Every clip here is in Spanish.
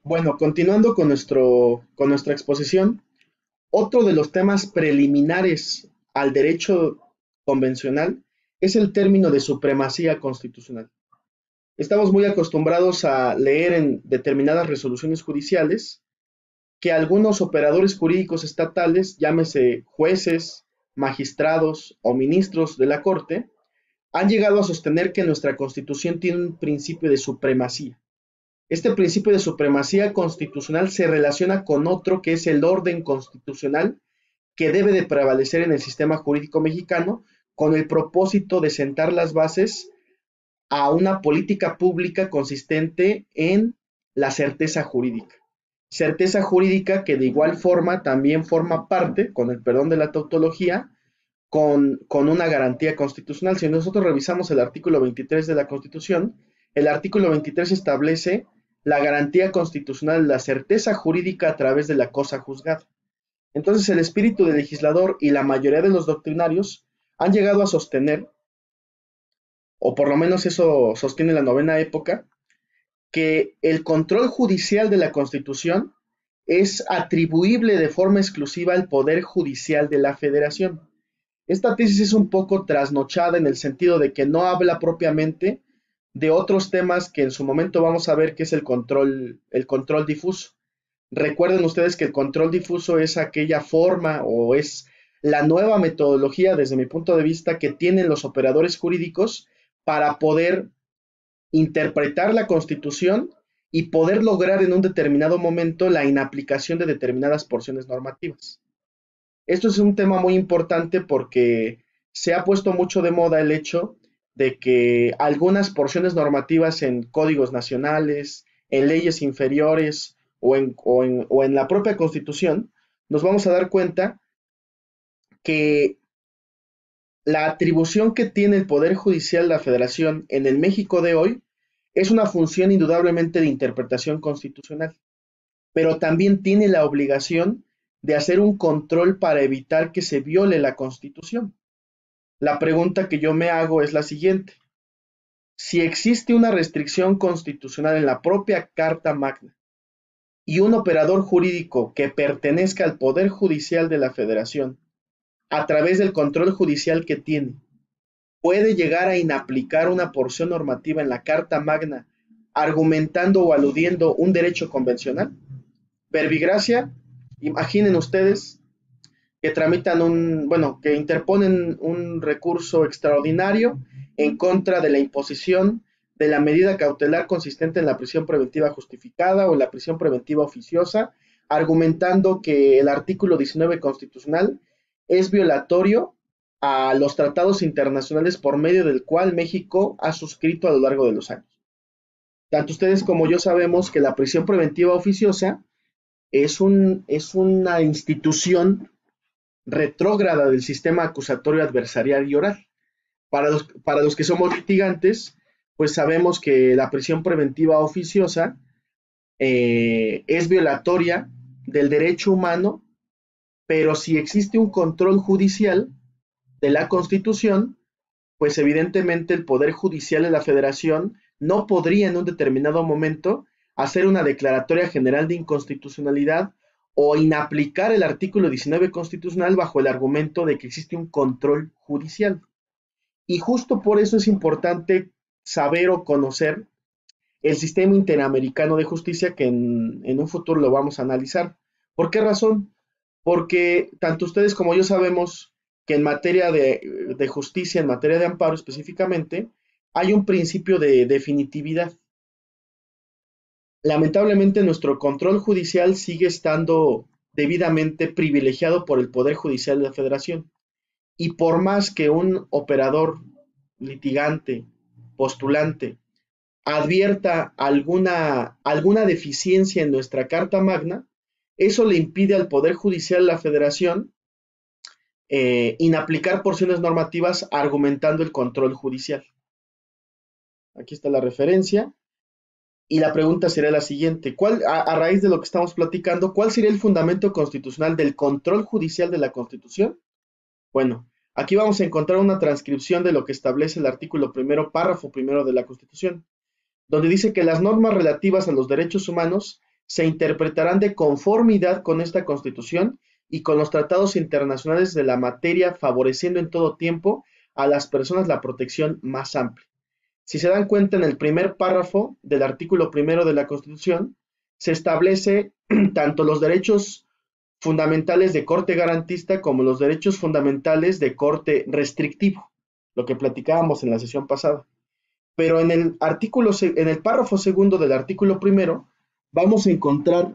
Bueno, continuando con nuestra exposición, otro de los temas preliminares al derecho convencional es el término de supremacía constitucional. Estamos muy acostumbrados a leer en determinadas resoluciones judiciales que algunos operadores jurídicos estatales, llámese jueces, magistrados o ministros de la Corte, han llegado a sostener que nuestra Constitución tiene un principio de supremacía. Este principio de supremacía constitucional se relaciona con otro que es el orden constitucional que debe de prevalecer en el sistema jurídico mexicano con el propósito de sentar las bases a una política pública consistente en la certeza jurídica. Certeza jurídica que de igual forma también forma parte, con el perdón de la tautología, con una garantía constitucional. Si nosotros revisamos el artículo 23 de la Constitución, el artículo 23 establece la garantía constitucional de la certeza jurídica a través de la cosa juzgada. Entonces el espíritu del legislador y la mayoría de los doctrinarios han llegado a sostener, o por lo menos eso sostiene la novena época, que el control judicial de la Constitución es atribuible de forma exclusiva al Poder Judicial de la Federación. Esta tesis es un poco trasnochada en el sentido de que no habla propiamente de otros temas que en su momento vamos a ver que es el control difuso. Recuerden ustedes que el control difuso es aquella forma o es la nueva metodología desde mi punto de vista que tienen los operadores jurídicos para poder interpretar la Constitución y poder lograr en un determinado momento la inaplicación de determinadas porciones normativas. Esto es un tema muy importante porque se ha puesto mucho de moda el hecho de que algunas porciones normativas en códigos nacionales, en leyes inferiores o en la propia Constitución, nos vamos a dar cuenta que la atribución que tiene el Poder Judicial de la Federación en el México de hoy es una función indudablemente de interpretación constitucional, pero también tiene la obligación de hacer un control para evitar que se viole la Constitución. La pregunta que yo me hago es la siguiente. Si existe una restricción constitucional en la propia Carta Magna y un operador jurídico que pertenezca al Poder Judicial de la Federación, a través del control judicial que tiene, puede llegar a inaplicar una porción normativa en la Carta Magna, argumentando o aludiendo un derecho convencional. Verbigracia, imaginen ustedes que tramitan que interponen un recurso extraordinario en contra de la imposición de la medida cautelar consistente en la prisión preventiva justificada o la prisión preventiva oficiosa, argumentando que el artículo 19 constitucional es violatorio a los tratados internacionales por medio del cual México ha suscrito a lo largo de los años. Tanto ustedes como yo sabemos que la prisión preventiva oficiosa es una institución retrógrada del sistema acusatorio adversarial y oral. Para los que somos litigantes, pues sabemos que la prisión preventiva oficiosa es violatoria del derecho humano, pero si existe un control judicial de la Constitución, pues evidentemente el Poder Judicial de la Federación no podría en un determinado momento hacer una declaratoria general de inconstitucionalidad o inaplicar el artículo 19 constitucional bajo el argumento de que existe un control judicial. Y justo por eso es importante saber o conocer el sistema interamericano de justicia que en un futuro lo vamos a analizar. ¿Por qué razón? Porque tanto ustedes como yo sabemos que en materia de justicia, en materia de amparo específicamente, hay un principio de definitividad. Lamentablemente nuestro control judicial sigue estando debidamente privilegiado por el Poder Judicial de la Federación. Y por más que un operador, litigante, postulante, advierta alguna deficiencia en nuestra Carta Magna, eso le impide al Poder Judicial de la Federación inaplicar porciones normativas argumentando el control judicial. Aquí está la referencia. Y la pregunta sería la siguiente, a raíz de lo que estamos platicando, ¿cuál sería el fundamento constitucional del control judicial de la Constitución? Bueno, aquí vamos a encontrar una transcripción de lo que establece el artículo primero, párrafo primero de la Constitución, donde dice que las normas relativas a los derechos humanos se interpretarán de conformidad con esta Constitución y con los tratados internacionales de la materia, favoreciendo en todo tiempo a las personas la protección más amplia. Si se dan cuenta, en el primer párrafo del artículo primero de la Constitución se establece tanto los derechos fundamentales de corte garantista como los derechos fundamentales de corte restrictivo, lo que platicábamos en la sesión pasada. Pero en el párrafo segundo del artículo primero, vamos a encontrar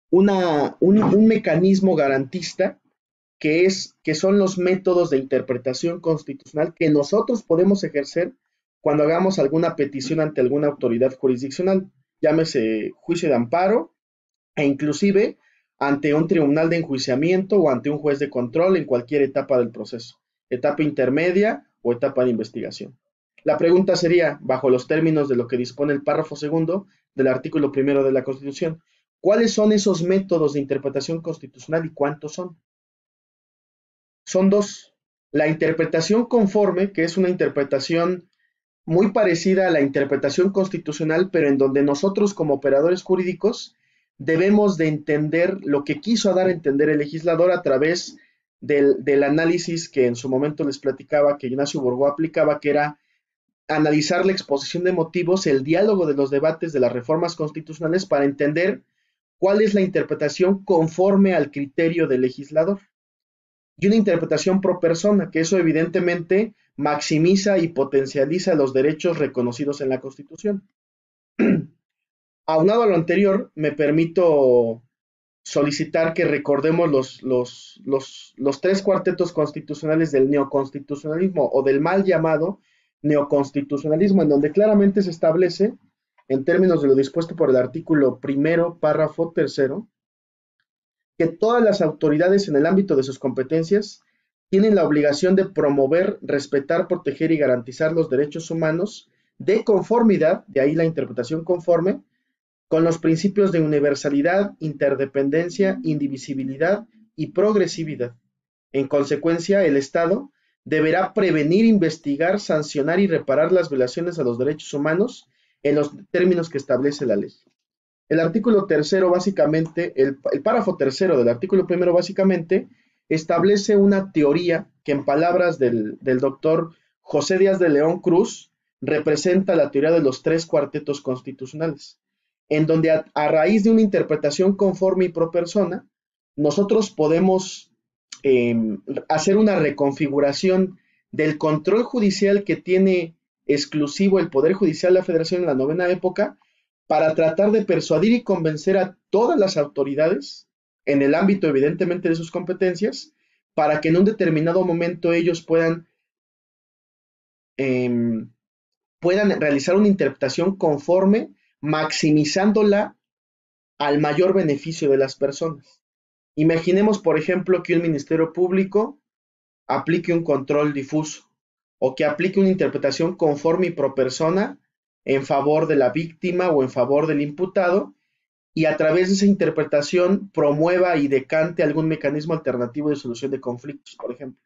un mecanismo garantista que son los métodos de interpretación constitucional que nosotros podemos ejercer cuando hagamos alguna petición ante alguna autoridad jurisdiccional, llámese juicio de amparo e inclusive ante un tribunal de enjuiciamiento o ante un juez de control en cualquier etapa del proceso, etapa intermedia o etapa de investigación. La pregunta sería, bajo los términos de lo que dispone el párrafo segundo del artículo primero de la Constitución, ¿cuáles son esos métodos de interpretación constitucional y cuántos son? Son dos. La interpretación conforme, que es una interpretación muy parecida a la interpretación constitucional, pero en donde nosotros como operadores jurídicos debemos de entender lo que quiso dar a entender el legislador a través del análisis que en su momento les platicaba, que Ignacio Burgó aplicaba, que era analizar la exposición de motivos, el diálogo de los debates de las reformas constitucionales para entender cuál es la interpretación conforme al criterio del legislador. Y una interpretación pro persona, que eso evidentemente maximiza y potencializa los derechos reconocidos en la Constitución. Aunado a lo anterior, me permito solicitar que recordemos los tres cuartetos constitucionales del neoconstitucionalismo o del mal llamado neoconstitucionalismo, en donde claramente se establece, en términos de lo dispuesto por el artículo primero, párrafo tercero, que todas las autoridades en el ámbito de sus competencias tienen la obligación de promover, respetar, proteger y garantizar los derechos humanos de conformidad, de ahí la interpretación conforme, con los principios de universalidad, interdependencia, indivisibilidad y progresividad. En consecuencia, el Estado deberá prevenir, investigar, sancionar y reparar las violaciones a los derechos humanos en los términos que establece la ley. El artículo tercero, básicamente, el párrafo tercero del artículo primero, básicamente, establece una teoría que, en palabras del doctor José Díaz de León Cruz, representa la teoría de los tres cuartetos constitucionales, en donde a raíz de una interpretación conforme y pro persona, nosotros podemos hacer una reconfiguración del control judicial que tiene exclusivo el Poder Judicial de la Federación en la novena época, para tratar de persuadir y convencer a todas las autoridades, en el ámbito evidentemente de sus competencias, para que en un determinado momento ellos puedan realizar una interpretación conforme, maximizándola al mayor beneficio de las personas. Imaginemos, por ejemplo, que un ministerio público aplique un control difuso o que aplique una interpretación conforme y pro persona en favor de la víctima o en favor del imputado, y a través de esa interpretación promueva y decante algún mecanismo alternativo de solución de conflictos, por ejemplo.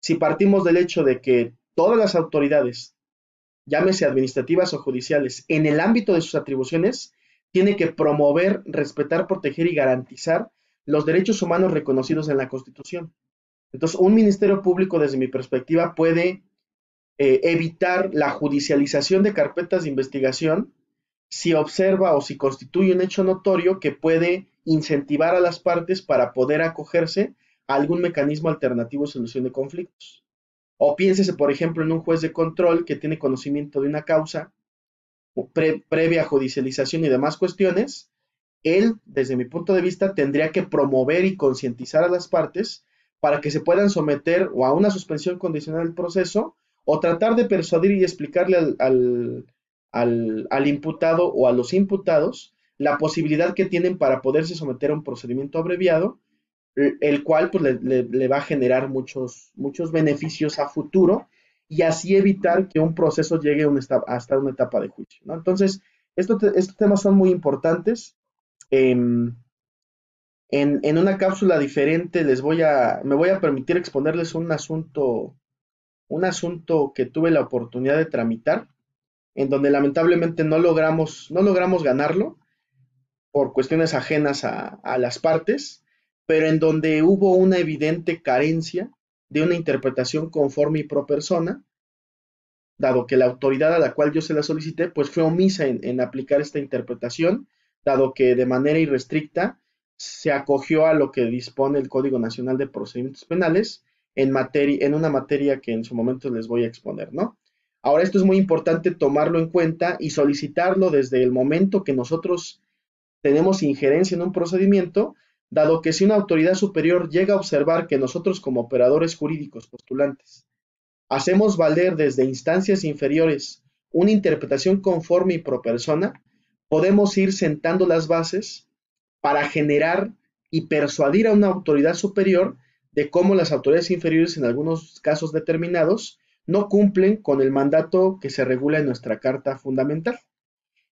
Si partimos del hecho de que todas las autoridades, llámese administrativas o judiciales, en el ámbito de sus atribuciones, tiene que promover, respetar, proteger y garantizar los derechos humanos reconocidos en la Constitución. Entonces, un ministerio público, desde mi perspectiva, puede evitar la judicialización de carpetas de investigación si observa o si constituye un hecho notorio que puede incentivar a las partes para poder acogerse a algún mecanismo alternativo de solución de conflictos. O piénsese, por ejemplo, en un juez de control que tiene conocimiento de una causa previa judicialización y demás cuestiones. Él, desde mi punto de vista, tendría que promover y concientizar a las partes para que se puedan someter o a una suspensión condicional del proceso o tratar de persuadir y explicarle al imputado o a los imputados la posibilidad que tienen para poderse someter a un procedimiento abreviado, el cual pues, le va a generar muchos beneficios a futuro y así evitar que un proceso llegue hasta una etapa de juicio, ¿no? Entonces, estos temas son muy importantes. En una cápsula diferente me voy a permitir exponerles un asunto que tuve la oportunidad de tramitar, en donde lamentablemente no logramos ganarlo, por cuestiones ajenas a las partes, pero en donde hubo una evidente carencia de una interpretación conforme y pro persona, dado que la autoridad a la cual yo se la solicité, pues fue omisa en aplicar esta interpretación, dado que de manera irrestricta se acogió a lo que dispone el Código Nacional de Procedimientos Penales en una materia que en su momento les voy a exponer, ¿no? Ahora, esto es muy importante tomarlo en cuenta y solicitarlo desde el momento que nosotros tenemos injerencia en un procedimiento, dado que si una autoridad superior llega a observar que nosotros como operadores jurídicos postulantes hacemos valer desde instancias inferiores una interpretación conforme y pro persona, podemos ir sentando las bases para generar y persuadir a una autoridad superior de cómo las autoridades inferiores en algunos casos determinados no cumplen con el mandato que se regula en nuestra Carta Fundamental.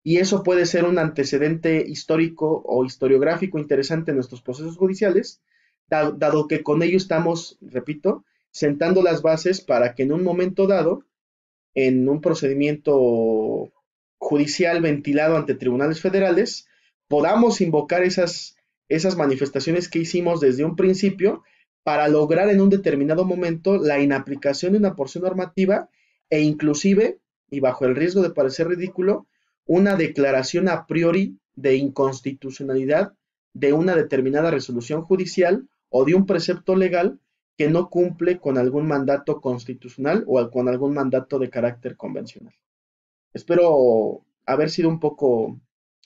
Y eso puede ser un antecedente histórico o historiográfico interesante en nuestros procesos judiciales, dado que con ello estamos, repito, sentando las bases para que en un momento dado, en un procedimiento judicial ventilado ante tribunales federales, podamos invocar esas manifestaciones que hicimos desde un principio para lograr en un determinado momento la inaplicación de una porción normativa e inclusive, y bajo el riesgo de parecer ridículo, una declaración a priori de inconstitucionalidad de una determinada resolución judicial o de un precepto legal que no cumple con algún mandato constitucional o con algún mandato de carácter convencional. Espero haber sido un poco,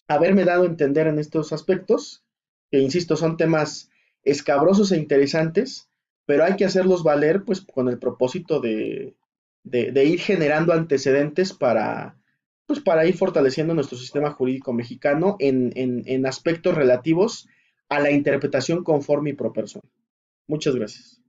haberme dado a entender en estos aspectos, que insisto, son temas escabrosos e interesantes, pero hay que hacerlos valer pues con el propósito de ir generando antecedentes pues, para ir fortaleciendo nuestro sistema jurídico mexicano en aspectos relativos a la interpretación conforme y pro persona. Muchas gracias.